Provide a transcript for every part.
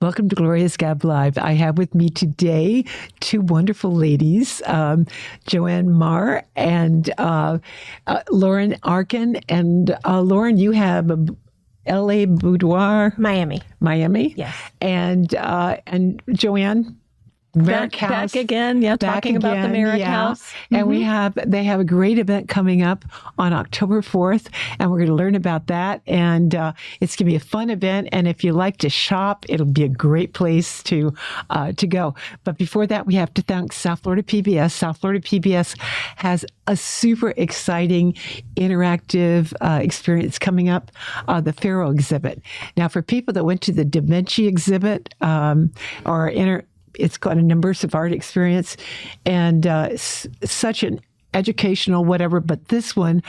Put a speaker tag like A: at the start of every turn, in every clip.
A: Welcome to Gloria's Gab Live. I have with me today two wonderful ladies, Joanne Meagher and Lauren Arkin. And Lauren, you have L.A. Boudoir Miami.
B: Yes.
A: And Joanne, Merrick House.
B: Back again, talking about the Merrick House.
A: And they have a great event coming up on October 4th, and we're going to learn about that. And it's going to be a fun event. And if you like to shop, it'll be a great place to go. But before that, we have to thank South Florida PBS. South Florida PBS has a super exciting interactive experience coming up, the Pharaoh exhibit. Now, for people that went to the Da Vinci exhibit it's got an immersive art experience and such an educational whatever. But this one,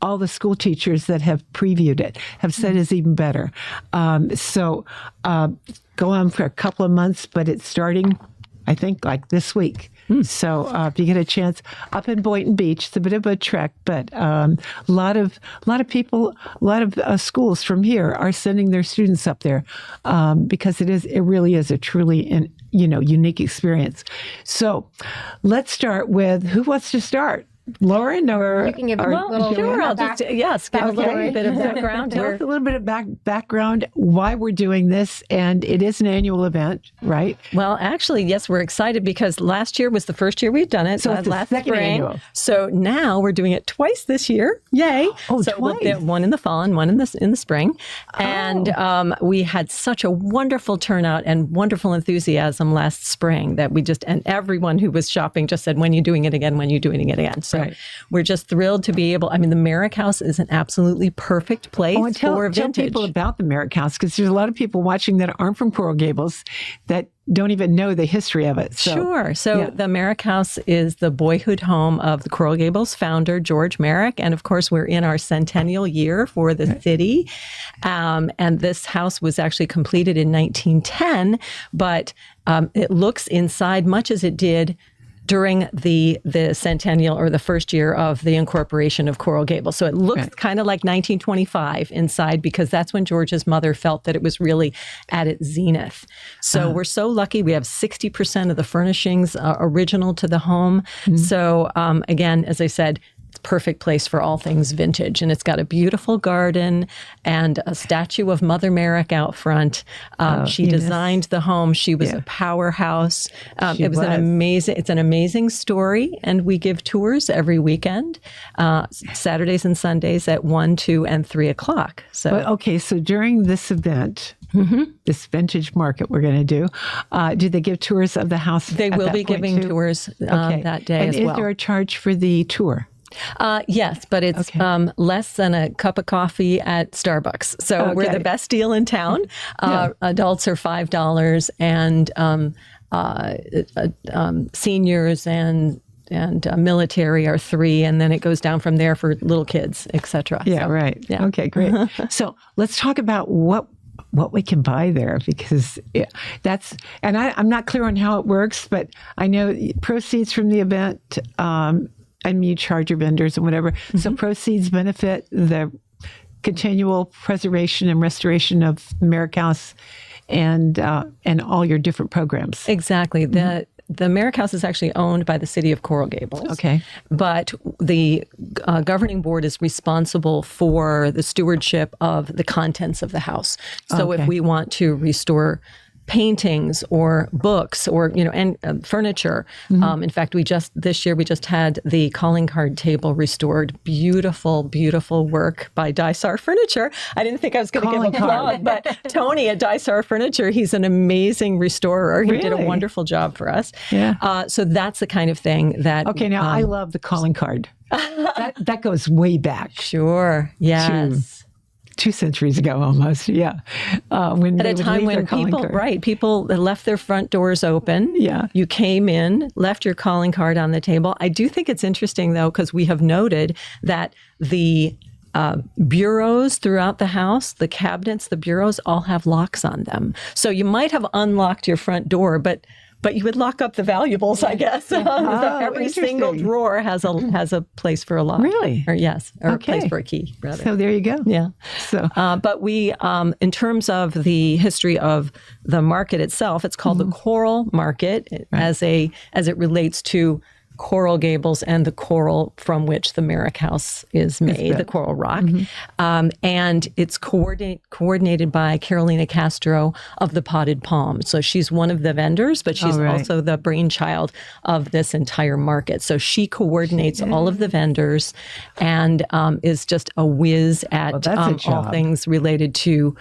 A: all the school teachers that have previewed it have said is even better. So go on for a couple of months, but it's starting, I think, like this week. So if you get a chance, up in Boynton Beach, it's a bit of a trek, but a lot of people, a lot of schools from here are sending their students up there because it really is a truly unique experience. So let's start with, who wants to start? Lauren, or
B: you can give a little
A: sure.
B: I'll just give a little bit of background.
A: Tell us a little bit of background, why we're doing this, and it is an annual event, right?
B: Well, actually, yes, we're excited because last year was the first year we'd done it.
A: So it's the
B: last
A: second
B: spring.
A: Annual.
B: So now we're doing it twice this year. Yay!
A: Oh,
B: so
A: twice.
B: We'll get one in the fall and one in the spring. And we had such a wonderful turnout and wonderful enthusiasm last spring that and everyone who was shopping just said, "When are you doing it again? When are you doing it again?" So we're just thrilled to be able, the Merrick House is an absolutely perfect place for vintage.
A: Tell people about the Merrick House, because there's a lot of people watching that aren't from Coral Gables that don't even know the history of it.
B: Sure. So the Merrick House is the boyhood home of the Coral Gables founder, George Merrick. And of course, we're in our centennial year for the city. And this house was actually completed in 1910, but it looks inside much as it did during the centennial or the first year of the incorporation of Coral Gables. So it looks kind of like 1925 inside, because that's when George's mother felt that it was really at its zenith. So we're so lucky. We have 60% of the furnishings original to the home. So again, as I said, it's a perfect place for all things vintage. And it's got a beautiful garden and a statue of Mother Merrick out front. She designed the home. She was a powerhouse. It's an amazing story. And we give tours every weekend, Saturdays and Sundays at 1, 2, and 3 o'clock. So,
A: so during this event, this vintage market we're going to do they give tours of the house?
B: They will be giving tours that day as well.
A: And is there a charge for the tour?
B: Yes, but it's less than a cup of coffee at Starbucks. So we're the best deal in town. Adults are $5, and seniors and military are $3, and then it goes down from there for little kids, etc.
A: Okay, great. So let's talk about what we can buy there, because I'm not clear on how it works, but I know proceeds from the event, you charge your vendors and whatever. So proceeds benefit the continual preservation and restoration of Merrick House and all your different programs.
B: Exactly. The Merrick House is actually owned by the city of Coral Gables.
A: Okay.
B: But the governing board is responsible for the stewardship of the contents of the house. So if we want to restore paintings or books or, and furniture. In fact, this year we just had the calling card table restored. Beautiful, beautiful work by Dysar Furniture. I didn't think I was going to give a plug, but Tony at Dysar Furniture, he's an amazing restorer. He did a wonderful job for us.
A: Yeah.
B: So that's the kind of thing that...
A: Okay, now I love the calling card. that goes way back.
B: Sure, yes.
A: 2 centuries ago, almost. At
B: a time when people left their front doors open.
A: Yeah.
B: You came in, left your calling card on the table. I do think it's interesting, though, because we have noted that the bureaus throughout the house, the cabinets, the bureaus all have locks on them. So you might have unlocked your front door, but but you would lock up the valuables, I guess. So every single drawer has a place for a lock.
A: Really?
B: Or a place for a key, rather.
A: So there you go.
B: Yeah.
A: So,
B: but we, in terms of the history of the market itself, it's called the Coral Market as it relates to Coral Gables and the coral from which the Merrick House is made, the coral rock. And it's coordinated by Carolina Castro of the Potted Palm. So she's one of the vendors, but she's also the brainchild of this entire market. So she coordinates all of the vendors and is just a whiz at all things related to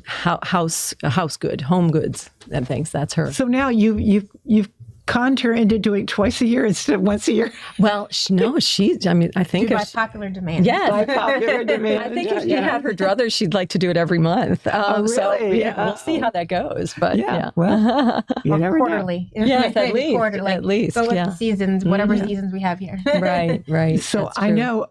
B: house good, home goods and things. That's her.
A: So now you've conned her into doing twice a year instead of once a year.
B: Well, I think
C: by popular demand.
B: Yes.
A: By popular demand.
B: I think if she had her druthers, she'd like to do it every month.
A: Really?
B: So we'll see how that goes. But
A: well, you never
C: quarterly.
B: Yes, at least.
C: Quarterly.
B: At least.
C: Go with the seasons, whatever seasons we have here.
B: Right.
A: So I know.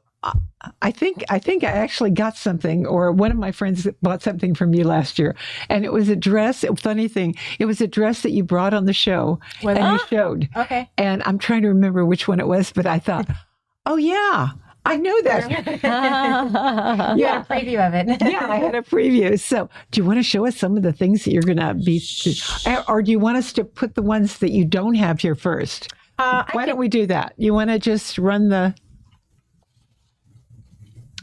A: I think I actually got something, or one of my friends bought something from you last year, and it was a dress. Funny thing, it was a dress that you brought on the show and you showed.
C: Okay.
A: And I'm trying to remember which one it was, but I thought, oh yeah, I know that.
C: You had a preview of it.
A: Yeah, I had a preview. So, do you want to show us some of the things that you're going to be, or do you want us to put the ones that you don't have here first? Why don't we do that? You want to just run the?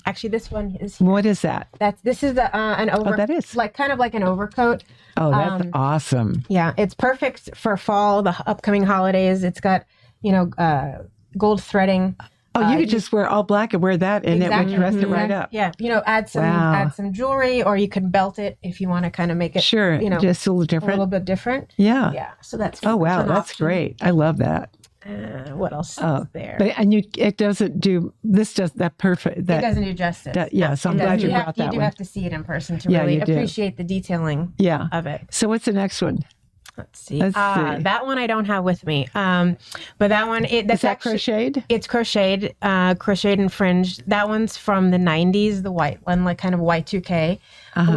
C: Actually, this one is here.
A: What is that?
C: This is an
A: that is
C: kind of like an overcoat.
A: Oh, that's awesome.
C: Yeah, it's perfect for fall, the upcoming holidays. It's got, gold threading.
A: Oh, you could just wear all black and wear that, and it would dress it right up.
C: Yeah, add some jewelry, or you can belt it if you want to kind of make it.
A: Sure, just a little different.
C: A little bit different.
A: Yeah.
C: Yeah. So that's.
A: Oh wow, that's great. I love that.
C: What else is there?
A: But it doesn't do this. Does that perfect?
C: It doesn't do justice.
A: So I'm glad you brought that one.
C: You do have to see it in person to really appreciate the detailing. Of it.
A: So what's the next one?
C: Let's see. That one I don't have with me. But that one,
A: is that crocheted?
C: It's crocheted, crocheted and fringed. That one's from the 90s, the white one, like kind of Y2K,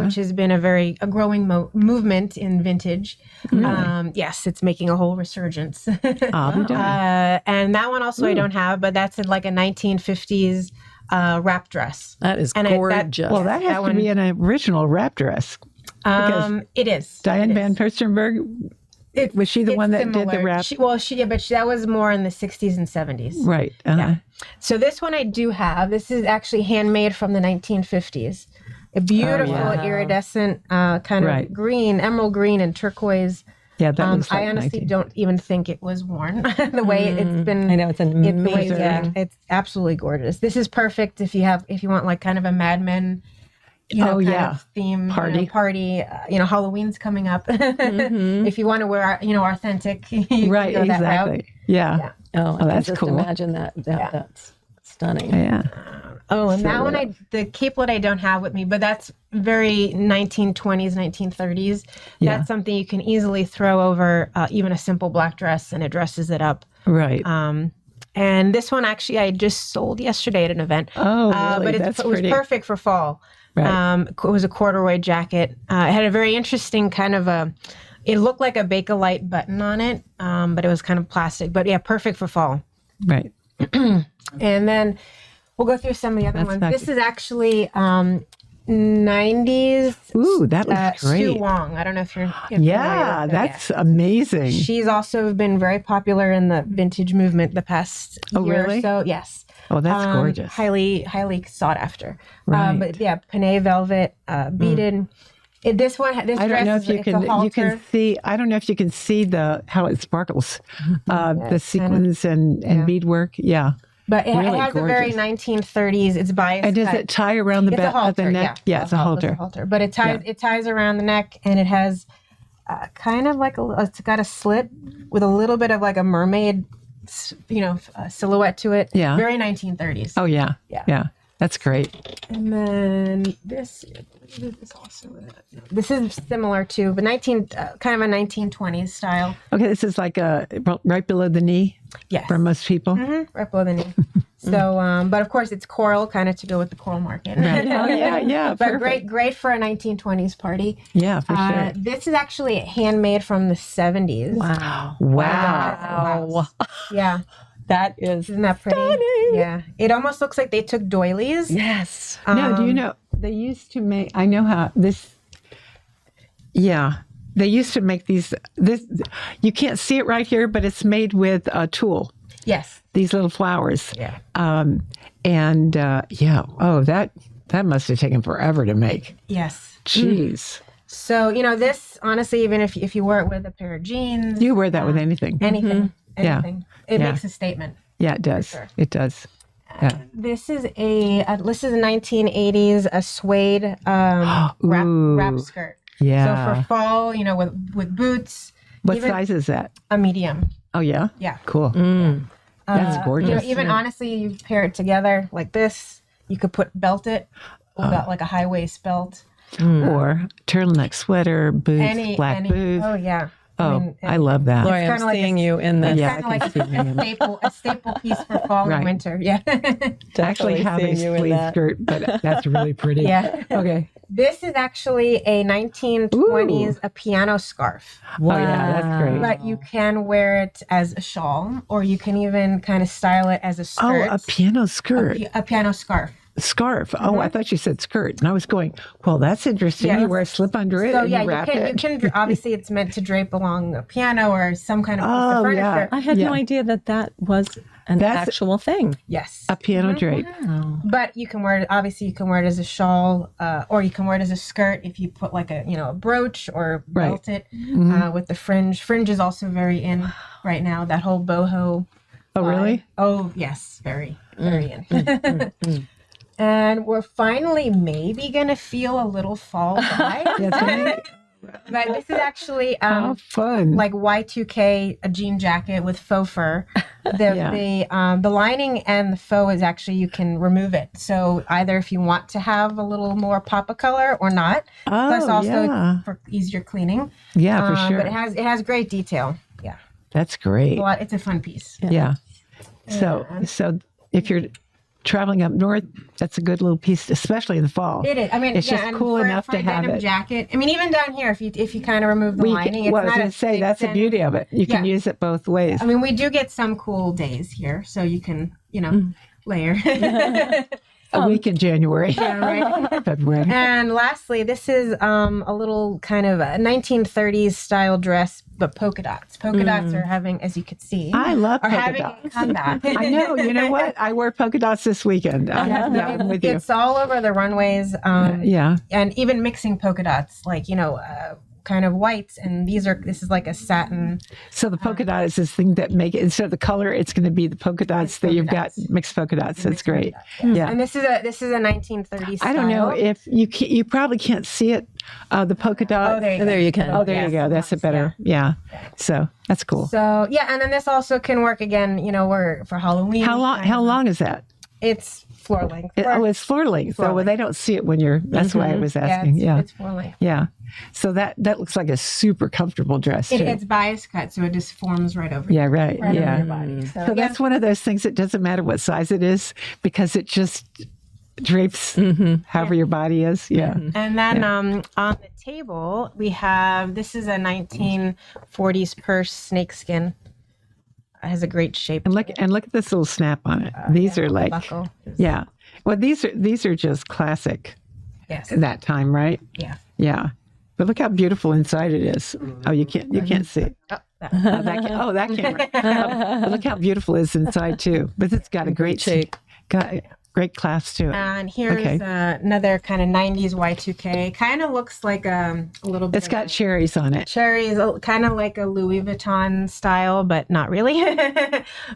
C: which has been a growing movement in vintage.
A: Really?
C: Yes, it's making a whole resurgence.
A: I'll be done.
C: And that one also I don't have, but that's like a 1950s wrap dress.
B: That is gorgeous.
A: That has to be an original wrap dress.
C: It is.
A: Diane Van Furstenberg, was she the one that did the wrap?
C: But that was more in the 60s and 70s.
A: Right.
C: Yeah. So this one I do have. This is actually handmade from the 1950s. A beautiful iridescent kind of green, emerald green and turquoise.
A: Yeah, that looks like
C: I honestly don't even think it was worn the way it's been.
B: I know, it's amazing.
C: It's absolutely gorgeous. This is perfect if you want like kind of a Mad Men kind of theme party. Halloween's coming up. If you want to wear authentic, you can go that route.
A: Yeah.
B: Oh,
A: that's
B: just
A: cool.
B: Imagine that. That's stunning.
A: Yeah.
C: And that one, the capelet I don't have with me, but that's very 1920s, 1930s.
A: Yeah.
C: That's something you can easily throw over even a simple black dress, and it dresses it up.
A: Right.
C: And this one actually I just sold yesterday at an event.
A: Oh, really?
C: But it was perfect for fall. Right. It was a corduroy jacket. It had a very interesting kind of it looked like a Bakelite button on it, but it was kind of plastic. But yeah, perfect for fall.
A: Right.
C: And then we'll go through some of the other ones. This is actually 90s.
A: Ooh, that looks great.
C: Sue Wong. I don't know if you're familiar with
A: that's amazing.
C: She's also been very popular in the vintage movement the past year or so. Yes.
A: Oh, that's gorgeous.
C: Highly sought after.
A: Right.
C: But yeah, Panay velvet, beaded. This one, this
A: I don't
C: dress
A: know if you can see. I don't know if you can see how it sparkles, the sequins and beadwork. Yeah.
C: But it
A: really
C: has
A: gorgeous.
C: a very 1930s. It's bias.
A: And does it tie around the back of the neck? Yeah, it's a halter.
C: It's a halter. But it ties around the neck, and it has kind of like it's got a slit with a little bit of like a mermaid, silhouette to it.
A: Yeah.
C: Very 1930s.
A: Oh yeah. Yeah. That's great.
C: And then this is similar to, but kind of a 1920s style.
A: Okay, this is like right below the knee.
C: Yes.
A: For most people.
C: Mm-hmm. Right below the knee. So, but of course it's coral, kind of to go with the coral market.
A: Right. Oh, yeah.
C: But great for a 1920s party.
A: Yeah, for sure.
C: This is actually handmade from the 70s.
A: Wow.
C: Yeah.
B: That is
C: Isn't that pretty?
B: stunning.
C: Yeah. It almost looks like they took doilies.
B: Yes.
A: No, do you know, they used to make, I know how this, they used to make this, you can't see it right here, but it's made with a tulle.
C: Yes.
A: These little flowers.
C: Yeah.
A: That must have taken forever to make.
C: Yes.
A: Jeez.
C: So, this, honestly, even if you wear it with a pair of jeans.
A: You wear that with anything.
C: Anything.
A: Yeah.
C: It makes a statement.
A: Yeah, it does.
C: Sure.
A: It does. Yeah.
C: This is a 1980s, a suede wrap skirt.
A: Yeah.
C: So for fall, with boots.
A: What size is that?
C: A medium.
A: Oh, yeah?
C: Yeah.
A: Cool. That's gorgeous.
C: Even honestly, you pair it together like this. You could belt it with like a high waist belt.
A: Or turtleneck sweater, boots, black boots.
C: Oh, yeah.
A: I love that.
B: Gloria, I'm seeing you in this.
A: Yeah,
C: Kind of like a staple piece for fall and winter. Yeah.
A: I actually have a sleeve skirt, but that's really pretty.
C: Yeah.
A: Okay.
C: This is actually a 1920s a piano scarf.
A: Wow. Oh, yeah, that's great.
C: But you can wear it as a shawl, or you can even kind of style it as a skirt.
A: Oh, a piano skirt.
C: A piano scarf.
A: Scarf. Oh, I thought you said skirt. And I was going, well, that's interesting.
C: Yes.
A: You wear a slip under it and you wrap it.
C: You can, obviously it's meant to drape along a piano or some kind of piece of furniture.
A: Yeah.
B: I had no idea that was an actual thing.
C: Yes.
A: A piano drape.
B: Wow.
C: But you can wear it, obviously you can wear it as a shawl, or you can wear it as a skirt if you put like a brooch or belt it with the fringe. Fringe is also very in right now, that whole boho.
A: Oh, really?
C: Oh, yes. Very in. And we're finally maybe going to feel a little fall vibe. But this is actually
A: fun.
C: like Y2K, a jean jacket with faux fur. The lining and the faux is actually, you can remove it. So either if you want to have a little more pop of color or not. Plus also for easier cleaning.
A: Yeah, for sure.
C: But it has great detail. Yeah.
A: That's great.
C: It's a fun piece.
A: Yeah. So if you're traveling up north, that's a good little piece, especially in the fall.
C: It is. I mean,
A: it's just cool enough to have it.
C: Jacket. I mean, even down here, if you kind of remove the lining, it's
A: I was
C: not
A: going to say that's the beauty of it. You can use it both ways.
C: I mean, we do get some cool days here, so you can, layer.
A: A week in January.
C: Yeah, right.
A: February.
C: And lastly, this is a little kind of a 1930s style dress, but polka dots. Polka dots are having, as you could see,
A: I love polka
C: having
A: dots.
C: a comeback.
A: I know. You know what? I wear polka dots this weekend. I'm with you.
C: It's all over the runways. And even mixing polka dots, like, kind of whites, and this is like a satin.
A: So the polka dot is this thing that make it, instead of the color, it's going to be the polka dots that you've got, mixed polka dots. That's great. Yeah.
C: And this is a 1930s style.
A: I don't know if you probably can't see it, the polka dot.
C: Oh, there
B: you can.
A: Oh, there you go. That's a better. Yeah. So that's cool.
C: So and then this also can work again, for Halloween.
A: How long is that?
C: It's floor length.
A: It's floor length. So they don't see it when you're. That's why I was asking.
C: It's floor length.
A: Yeah. So that looks like a super comfortable dress too.
C: It's bias cut, so it just forms right over.
A: Yeah, right.
C: Over your body.
A: So that's one of those things. It doesn't matter what size it is because it just drapes however your body is. Yeah.
C: And then on the table we have, this is a 1940s purse, snakeskin. It has a great shape.
A: And look at this little snap on it. These are like
C: buckle.
A: Well, these are just classic.
C: Yes.
A: That time, right?
C: Yeah.
A: Yeah. But look how beautiful inside it is. Oh, you can't see it. That camera. But look how beautiful it is inside too. But it's got a great shape. Got great class to it.
C: And here's another kind of 90s Y2K. Kind of looks like a little bit.
A: It's got cherries on it.
C: Cherries, kind of like a Louis Vuitton style, but not really.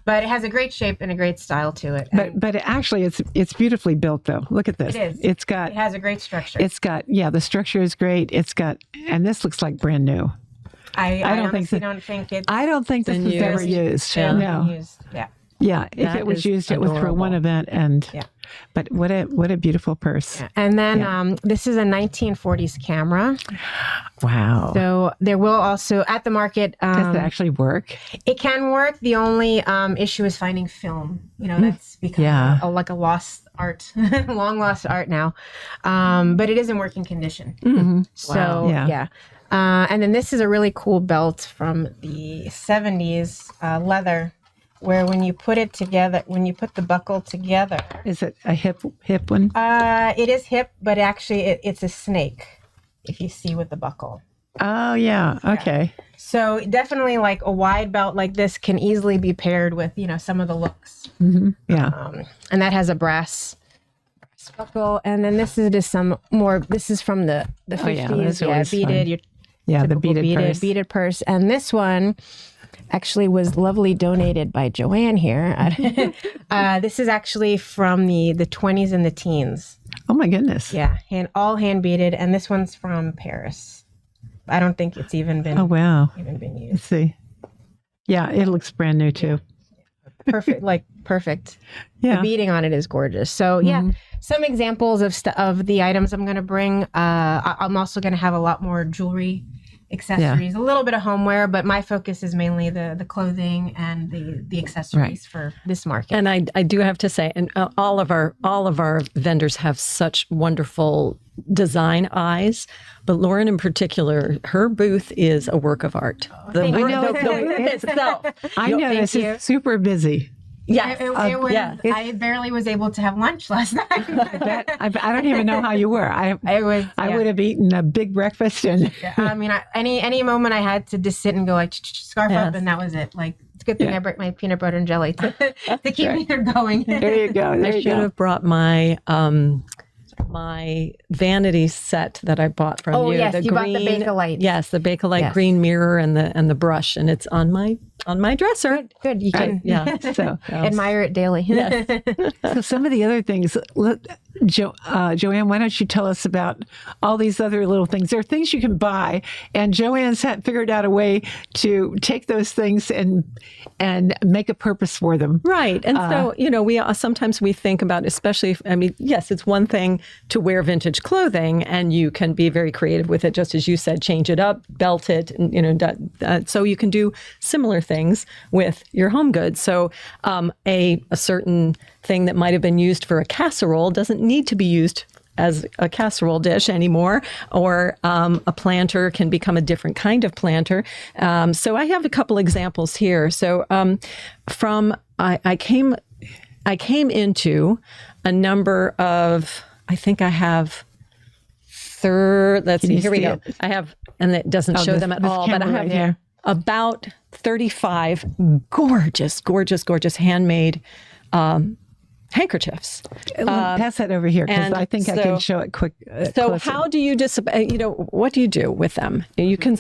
C: But it has a great shape and a great style to it.
A: But actually, it's beautifully built though. Look at this.
C: It is.
A: It
C: has a great structure.
A: It's got the structure is great. And this looks like brand new.
C: I don't think it's.
A: I don't think this was ever used.
C: Yeah.
A: No.
C: Used. Yeah.
A: Yeah, if it was used,
B: adorable.
A: it was for one event, and but what a beautiful purse.
C: Yeah. And then this is a 1940s camera.
A: Wow.
C: So there will also at the market.
A: Does it actually work?
C: It can work. The only issue is finding film. That's become like a lost art, long lost art now. But it is in working condition.
A: Mm-hmm.
C: So and then this is a really cool belt from the 70s, leather. Where when you put it together, when you put the buckle together.
A: Is it a hip one?
C: It is hip, but actually it's a snake, if you see with the buckle.
A: Oh, yeah. Okay.
C: So definitely like a wide belt like this can easily be paired with, some of the looks.
A: Mm-hmm. Yeah.
C: And that has a brass buckle. And then this is just some more, this is from the 50s. Beaded.
A: The
C: beaded purse. And this one actually was lovely donated by Joanne here. This is actually from the 20s and the teens.
A: Oh my goodness.
C: Yeah, all hand beaded, and this one's from Paris. I don't think it's even been even used.
A: Let's see. Yeah, it looks brand new too.
C: Perfect.
A: Yeah.
C: The beading on it is gorgeous. So some examples of the items I'm going to bring. I'm also going to have a lot more jewelry, accessories, a little bit of homeware, but my focus is mainly the clothing and the accessories for this market.
B: And I do have to say, and all of our vendors have such wonderful design eyes, but Lauren in particular, her booth is a work of art. The booth itself.
A: I noticed it's super busy.
C: Yeah, I barely was able to have lunch last night.
A: I don't even know how you were. I would have eaten a big breakfast and.
C: I mean, any moment I had to just sit and go like scarf up, and that was it. Like it's a good thing I brought my peanut butter and jelly to keep me going.
A: There you go.
B: I should have brought my my vanity set that I bought from you.
C: Oh yes, you bought
B: green,
C: the Bakelite.
B: Yes, the Bakelite green mirror and the brush, and it's on my dresser.
C: Good. You can
A: so
C: admire it daily.
B: Yes.
A: So some of the other things, Joanne, why don't you tell us about all these other little things? There are things you can buy, and Joanne's figured out a way to take those things and make a purpose for them.
B: Right. And so, we sometimes we think about, especially, yes, it's one thing to wear vintage clothing, and you can be very creative with it, just as you said, change it up, belt it, and, so you can do similar things with your home goods. So a certain thing that might have been used for a casserole doesn't need to be used as a casserole dish anymore, or a planter can become a different kind of planter. So I have a couple examples here. So I came into a number of, I think I have let's see, here we go. I have, and it doesn't show them at all, but I have here about 35 gorgeous handmade handkerchiefs.
A: Pass that over here, because I think I can show it quick.
B: So
A: closer.
B: how do you what do you do with them? You can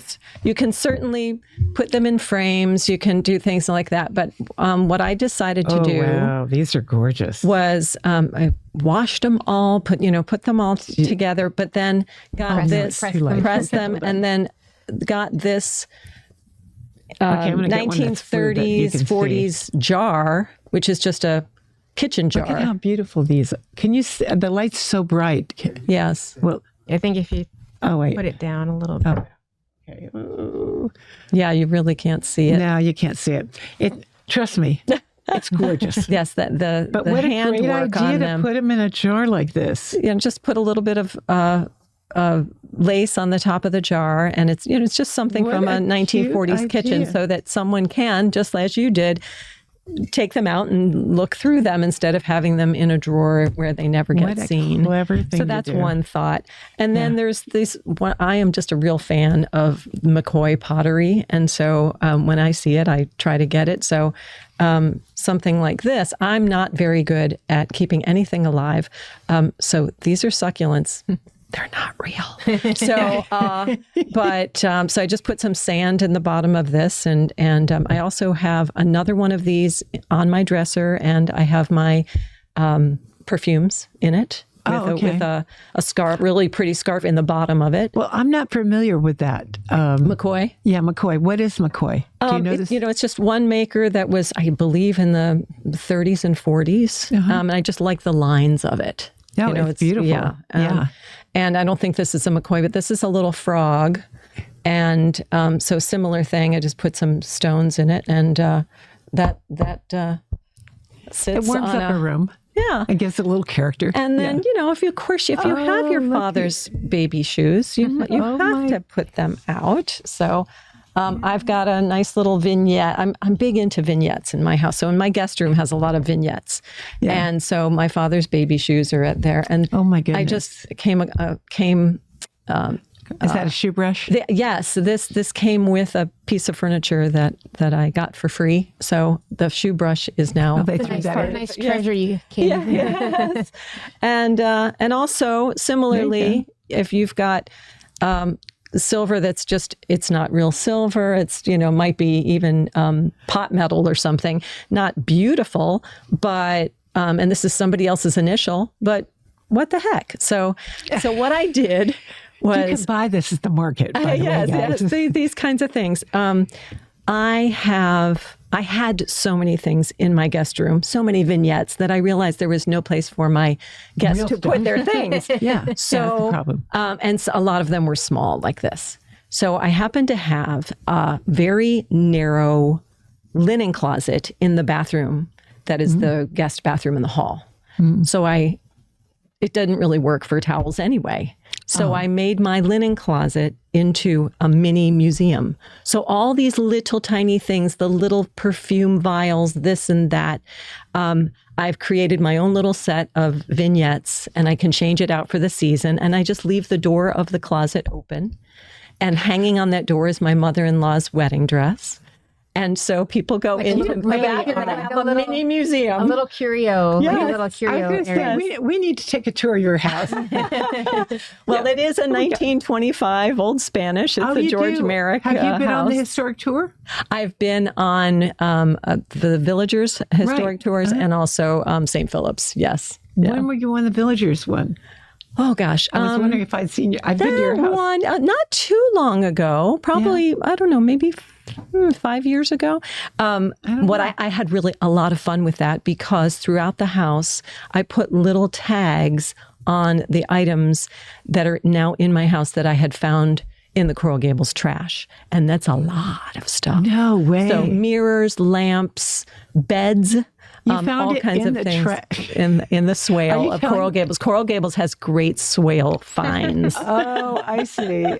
B: certainly put them in frames. You can do things like that. But what I decided to do,
A: wow, these are gorgeous,
B: was I washed them all, put them all together, but then got press them, and then got this 1930s, 40s jar, which is just a kitchen jar.
A: Look at how beautiful these. Can you see? The light's so bright.
B: Yes.
A: Well,
C: I think if you
A: put
C: it down a little bit.
A: Okay.
B: Yeah, you really can't see it.
A: No, you can't see it. Trust me, it's gorgeous.
B: Yes, but
A: what a
B: handwork
A: great idea
B: on
A: to
B: them.
A: put them in a jar like this.
B: Just put a little bit of lace on the top of the jar, and it's just something from a 1940s kitchen, so that someone can, just as you did, take them out and look through them instead of having them in a drawer where they never get seen.
A: Clever thing
B: so that's
A: to do.
B: one thought. And then there's this one. I am just a real fan of McCoy pottery, and so when I see it, I try to get it. So something like this, I'm not very good at keeping anything alive. So these are succulents. They're not real. So, so I just put some sand in the bottom of this, and I also have another one of these on my dresser, and I have my perfumes in it. with a scarf, really pretty scarf in the bottom of it.
A: Well, I'm not familiar with that.
B: McCoy?
A: Yeah, McCoy. What is McCoy? Do you know this?
B: It's just one maker that was, I believe, in the 30s and 40s. And I just like the lines of it.
A: No, it's beautiful.
B: Yeah. And I don't think this is a McCoy, but this is a little frog. And so similar thing, I just put some stones in it, and that sits.
A: It warms
B: on
A: up a room.
B: Yeah,
A: it gives it a little character.
B: And then if you have your father's baby shoes, you have to put them out. So. I've got a nice little vignette. I'm big into vignettes in my house. So in my guest room has a lot of vignettes. Yeah. And so my father's baby shoes are at there. And
A: oh my goodness.
B: I just came
A: is that a shoe brush?
B: Yes. This came with a piece of furniture that I got for free. So the shoe brush is now
C: a nice treasure you came.
B: Yes. And also similarly, if you've got silver that's just, it's not real silver, it's might be even pot metal or something, not beautiful, but and this is somebody else's initial, but what the heck. So what I did was,
A: you can buy this at the market, by the way, guys.
B: Yes, these kinds of things. I had so many things in my guest room, so many vignettes, that I realized there was no place for my guests to put their things.
A: So, that's the problem.
B: And so a lot of them were small like this. So I happened to have a very narrow linen closet in the bathroom that is the guest bathroom in the hall. So it didn't really work for towels anyway. So I made my linen closet into a mini museum. So all these little tiny things, the little perfume vials, this and that, I've created my own little set of vignettes, and I can change it out for the season. And I just leave the door of the closet open, and hanging on that door is my mother-in-law's wedding dress. And so people go into my bathroom and I have a mini museum.
C: A little curio.
A: Yeah,
C: like a little curio area.
A: We need to take a tour of your house.
B: Well, it is a 1925 old Spanish. It's the George Merrick
A: Have you been
B: house.
A: on the historic tour?
B: I've been on the Villagers historic tours and also St. Philip's. Yes.
A: When were you on the Villagers one?
B: Oh, gosh.
A: I was wondering if I'd seen you. I've been to your house.
B: One, not too long ago. Probably, I don't know, maybe 5 years ago. I had really a lot of fun with that, because throughout the house, I put little tags on the items that are now in my house that I had found in the Coral Gables trash. And that's a lot of stuff.
A: No way.
B: So mirrors, lamps, beds.
A: You found
B: all
A: it
B: kinds
A: in
B: of
A: the
B: things in the swale of Coral Gables. Coral Gables has great swale finds.
A: Oh, I see.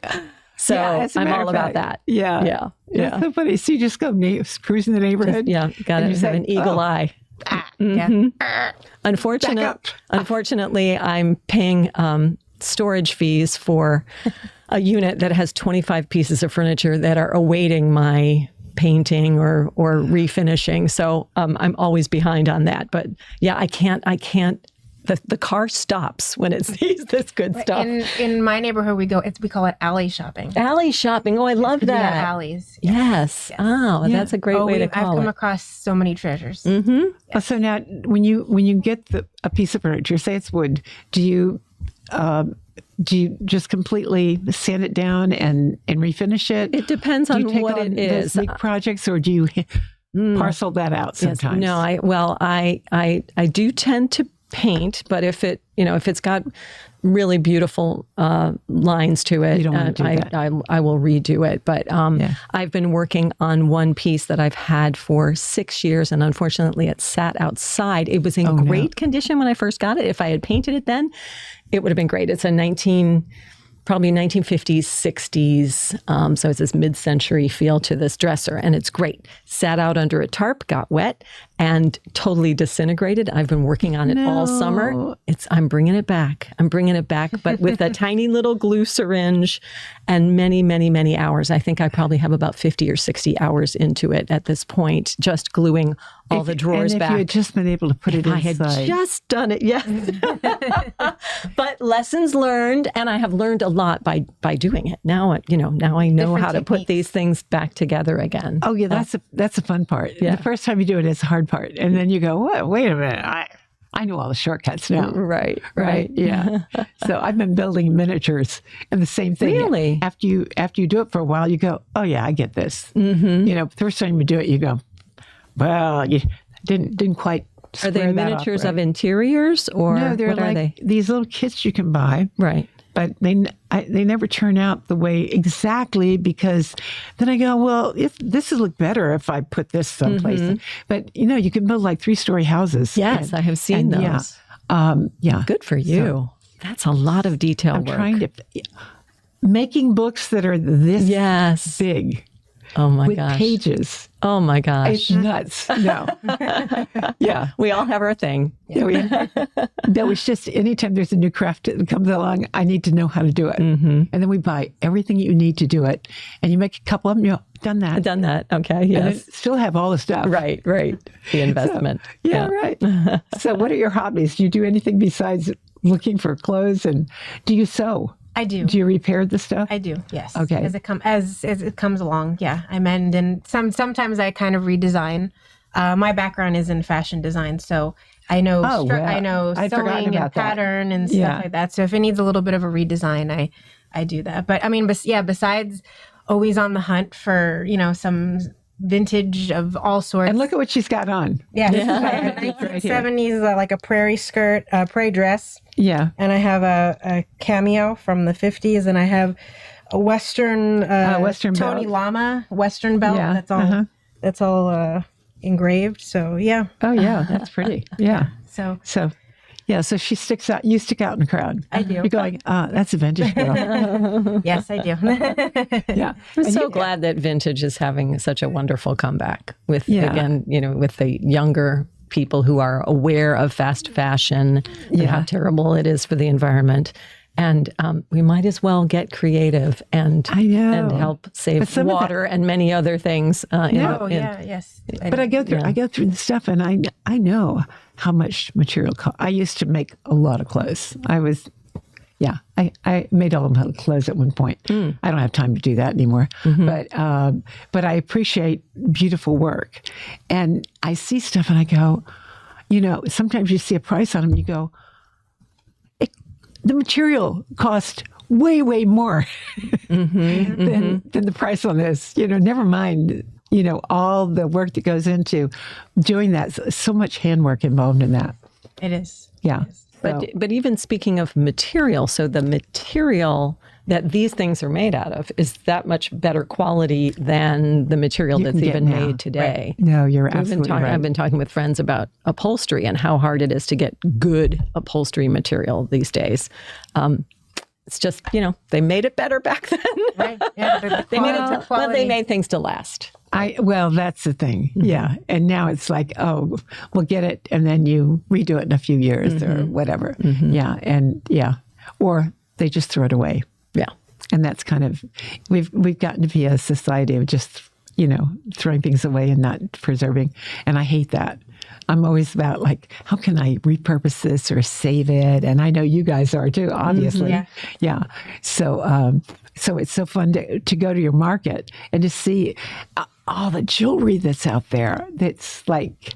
B: So I'm all about that.
A: Yeah. That's so funny. So you just go cruising the neighborhood.
B: Got to have an eagle eye. Unfortunately, I'm paying storage fees for a unit that has 25 pieces of furniture that are awaiting my painting or refinishing. So I'm always behind on that. But yeah, I can't. The car stops when it sees this good stuff.
C: In my neighborhood, we call it alley shopping.
B: Alley shopping. Oh, I love that.
C: Yeah, alleys.
B: Yes. Oh, that's a great way to call it.
C: I've come across so many treasures.
A: Mm-hmm. So now, when you get a piece of furniture, say it's wood, do you just completely sand it down and refinish it?
B: It depends on what it is.
A: Big projects, or do you parcel that out sometimes?
B: Yes. No, I do tend to paint, but if it's got really beautiful lines to it,
A: you don't want to do that.
B: I will redo it. But I've been working on one piece that I've had for 6 years, and unfortunately it sat outside. It was in great condition when I first got it. If I had painted it then, it would have been great. It's a probably 1950s, 60s. So it's this mid-century feel to this dresser, and it's great. Sat out under a tarp, got wet, and totally disintegrated. I've been working on it all summer. I'm bringing it back. But with a tiny little glue syringe and many, many, many hours. I think I probably have about 50 or 60 hours into it at this point, just gluing all the drawers back.
A: If you had just been able to put it inside.
B: I had just done it, yes. But lessons learned, and I have learned a lot by doing it. Now I know how to put these things back together again.
A: Oh yeah, that's the fun part. Yeah. The first time you do it is the hard part, and then you go, "What? Wait a minute, I know all the shortcuts now.
B: Right.
A: Yeah. So I've been building miniatures, and the same thing.
B: Really?
A: After you do it for a while, you go, oh yeah, I get this. Mm-hmm. The first time you do it, you go, well, you didn't quite.
B: Are they miniatures of interiors, or
A: no? They're
B: what
A: like
B: are they?
A: These little kits you can buy.
B: Right.
A: But they never turn out the way exactly, because then I go, well, if this would look better if I put this someplace. Mm-hmm. But you can build like 3-story houses.
B: Yes, I have seen those.
A: Yeah.
B: Good for you.
A: So,
B: that's a lot of detail work.
A: Trying to making books that are this big.
B: Oh my
A: with
B: gosh.
A: Pages.
B: Oh my gosh.
A: It's nuts. No. Yeah.
B: We all have our thing.
A: Yeah. That was just anytime there's a new craft that comes along, I need to know how to do it. Mm-hmm. And then we buy everything you need to do it. And you make a couple of them, done that.
B: Done that. Okay. Yes.
A: And still have all the stuff.
B: Right. The investment.
A: So, right. So what are your hobbies? Do you do anything besides looking for clothes? And do you sew?
C: I do.
A: Do you repair the stuff?
C: I do. Yes.
A: Okay.
C: As it comes along, yeah, I mend, and sometimes I kind of redesign. My background is in fashion design, so I know I know sewing and pattern and stuff like that. So if it needs a little bit of a redesign, I do that. But I mean, besides always on the hunt for some vintage of all sorts.
A: And look at what she's got on.
C: Yeah, this is like a 1970s, like a prairie skirt, prairie dress.
A: Yeah.
C: And I have a cameo from the 50s, and I have a Western Tony
A: belt.
C: Lama Western belt.
A: Yeah.
C: That's all engraved. So yeah.
A: Oh yeah, that's pretty. Yeah.
C: So
A: she sticks out. You stick out in the crowd.
C: I do.
A: You're going, that's a vintage girl.
C: Yes, I do.
A: Yeah.
B: I'm so glad that vintage is having such a wonderful comeback with, again, with the younger people who are aware of fast fashion and how terrible it is for the environment. And we might as well get creative and help save water and many other things.
C: Yes.
A: But I go through the stuff, and I know how much material costs. I used to make a lot of clothes. I made all of my clothes at one point. I don't have time to do that anymore. Mm-hmm. But I appreciate beautiful work, and I see stuff, and I go, sometimes you see a price on them, you go, the material cost way, way more than the price on this. Never mind, all the work that goes into doing that. So much handwork involved in that.
C: It is.
A: Yeah.
C: It is.
B: But even speaking of material, so the material that these things are made out of is that much better quality than the material that's even made today.
A: Right. No, you're absolutely right.
B: I've been talking with friends about upholstery and how hard it is to get good upholstery material these days. It's just, they made it better back then.
C: Right. Yeah,
B: they made things to last.
A: Well, that's the thing. Mm-hmm. Yeah. And now it's like, oh, we'll get it, and then you redo it in a few years or whatever. Mm-hmm. Yeah. Or they just throw it away.
B: Yeah.
A: And that's kind of, we've gotten to be a society of just, throwing things away and not preserving. And I hate that. I'm always about like, how can I repurpose this or save it? And I know you guys are too, obviously.
C: Mm-hmm.
A: Yeah. So it's so fun to go to your market and to see all the jewelry that's out there. That's like,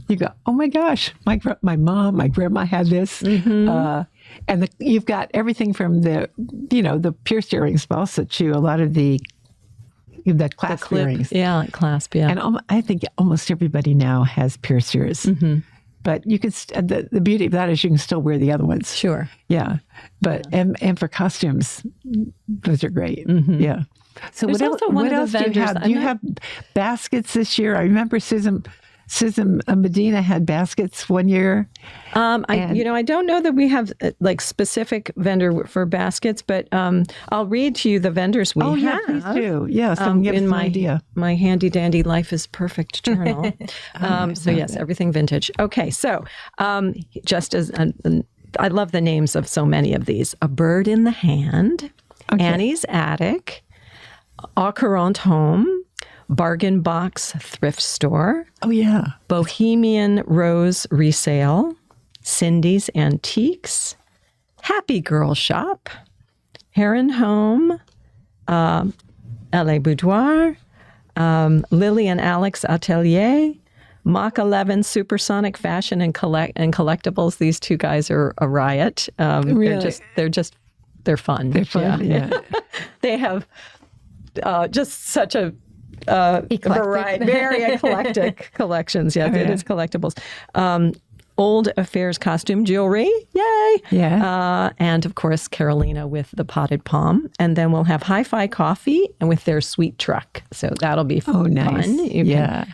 A: you go, oh my gosh, my mom, my grandma had this. Mm-hmm. And you've got everything from the pierced earrings, but also to a lot of the clasp earrings.
B: Yeah, clasp, yeah.
A: And I think almost everybody now has pierced ears. Mm-hmm. But you can, the beauty of that is you can still wear the other ones.
B: Sure.
A: Yeah. But, and for costumes, those are great. Mm-hmm. Yeah. So what else do you have? Do you have baskets this year? I remember Susan Medina had baskets one year.
B: I don't know that we have like specific vendor for baskets, but I'll read to you the vendors we have.
A: Yeah, please do. Yeah, so give us an idea.
B: My handy dandy Life is Perfect journal. Yes, everything vintage. Okay, so just as I love the names of so many of these: A Bird in the Hand, Annie's Attic, Au Courant Home, Bargain Box Thrift Store.
A: Oh, yeah.
B: Bohemian Rose Resale, Cindy's Antiques, Happy Girl Shop, Heron Home, LA Boudoir, Lily and Alex Atelier, Mach 11 Supersonic Fashion and Collectibles. These two guys are a riot.
A: Really?
B: They're fun.
A: They're fun. Yeah.
B: They have just such a variety, very eclectic collections. Yeah, it is collectibles. Old Affairs costume jewelry. Yay.
A: Yeah.
B: And of course, Carolina with the potted palm. And then we'll have Hi-Fi Coffee and with their sweet truck. So that'll be fun.
A: Oh, nice.
B: Yeah.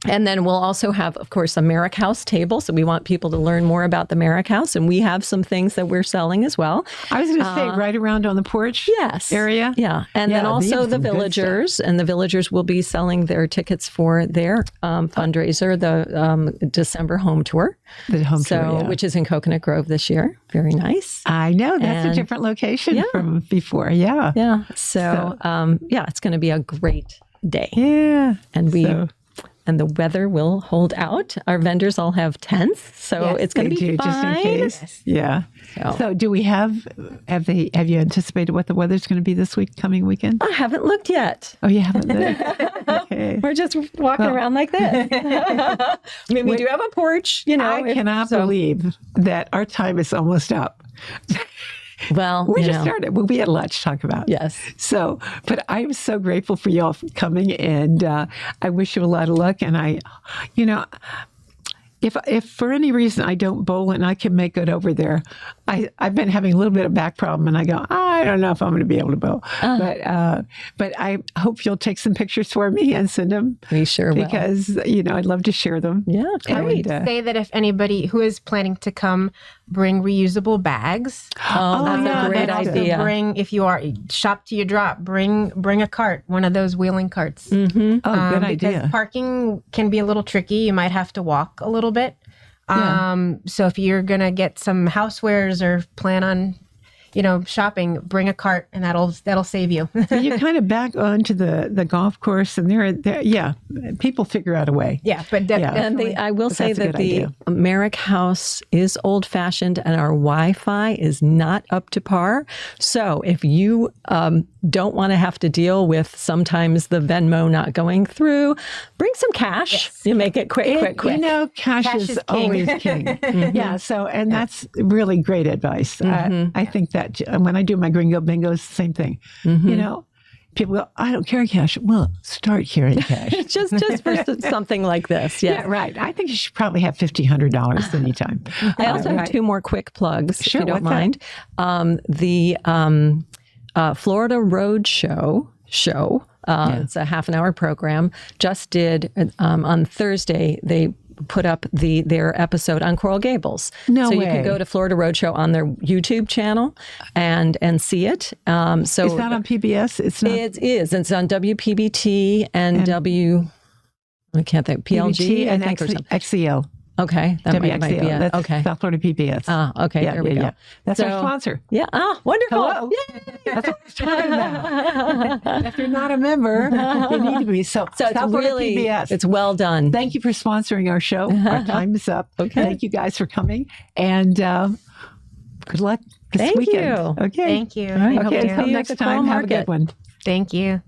B: And then we'll also have, of course, a Merrick House table. So we want people to learn more about the Merrick House. And we have some things that we're selling as well.
A: I was going to say right around on the porch area.
B: Yeah. And then also the Villagers. And the Villagers will be selling their tickets for their fundraiser, the December home tour.
A: The home tour,
B: which is in Coconut Grove this year. Very nice.
A: I know. That's a different location from before. Yeah.
B: Yeah. So it's going to be a great day.
A: Yeah.
B: And the weather will hold out. Our vendors all have tents, so it's going to be fine.
A: Just in case. Yeah. So do we have you anticipated what the weather's going to be this coming weekend?
B: I haven't looked yet.
A: Oh, you haven't looked? Okay.
B: We're just walking around like this. I mean, we do have a porch,
A: I cannot believe that our time is almost up.
B: Well,
A: we just started. We had a lot to talk about.
B: Yes.
A: So, but I'm so grateful for y'all coming, and I wish you a lot of luck. And if for any reason I don't bowl and I can make it over there, I've been having a little bit of back problem, and I go, I don't know if I'm going to be able to bowl. But I hope you'll take some pictures for me and send them.
B: We sure will.
A: Because, I'd love to share them.
B: Yeah,
C: I would say that if anybody who is planning to come, bring reusable bags.
B: Oh, that's a great idea.
C: Bring, if you are shop till you drop, bring a cart, one of those wheeling carts.
A: Mm-hmm. Oh, good idea.
C: Because parking can be a little tricky. You might have to walk a little bit. So if you're going to get some housewares or plan on, shopping, bring a cart, and that'll save you.
A: So you kind of back onto the golf course, and there, people figure out a way.
C: Yeah, but definitely.
B: And I will say that the Merrick House is old-fashioned, and our Wi-Fi is not up to par. So if you don't want to have to deal with sometimes the Venmo not going through, bring some cash. Yes. You make it quick.
A: Cash is always king. Mm-hmm. Yeah. So, and that's really great advice. Mm-hmm. I think that when I do my Gringo Bingo, it's the same thing. Mm-hmm. People go, I don't carry cash. Well, start carrying cash.
B: just for something like this. Yes.
A: Yeah, right. I think you should probably have $1,500 anytime.
B: I also have two more quick plugs, if you don't mind. The Florida Road Show. It's a half-an-hour program. Just did on Thursday. They put up their episode on Coral Gables.
A: No way.
B: So you can go to Florida Roadshow on their YouTube channel and see it. So
A: is that on PBS? It's not.
B: It is. It's on WPBT and I can't think. PLG
A: and
B: I think, or something.
A: XCL.
B: Okay. That might be it.
A: That's
B: okay.
A: South Florida PBS.
B: Okay. There we go.
A: Yeah. That's our sponsor.
B: Yeah. Wonderful.
A: Hello. That's what I was talking about. If you're not a member, you need to be. So
B: it's really,
A: PBS.
B: It's well done.
A: Thank you for sponsoring our show. Our time is up.
B: Okay.
A: Thank you guys for coming. And good luck this weekend.
B: Thank you.
A: Okay.
C: Thank you.
A: All right. Okay. Until next time, have a good one.
C: Thank you.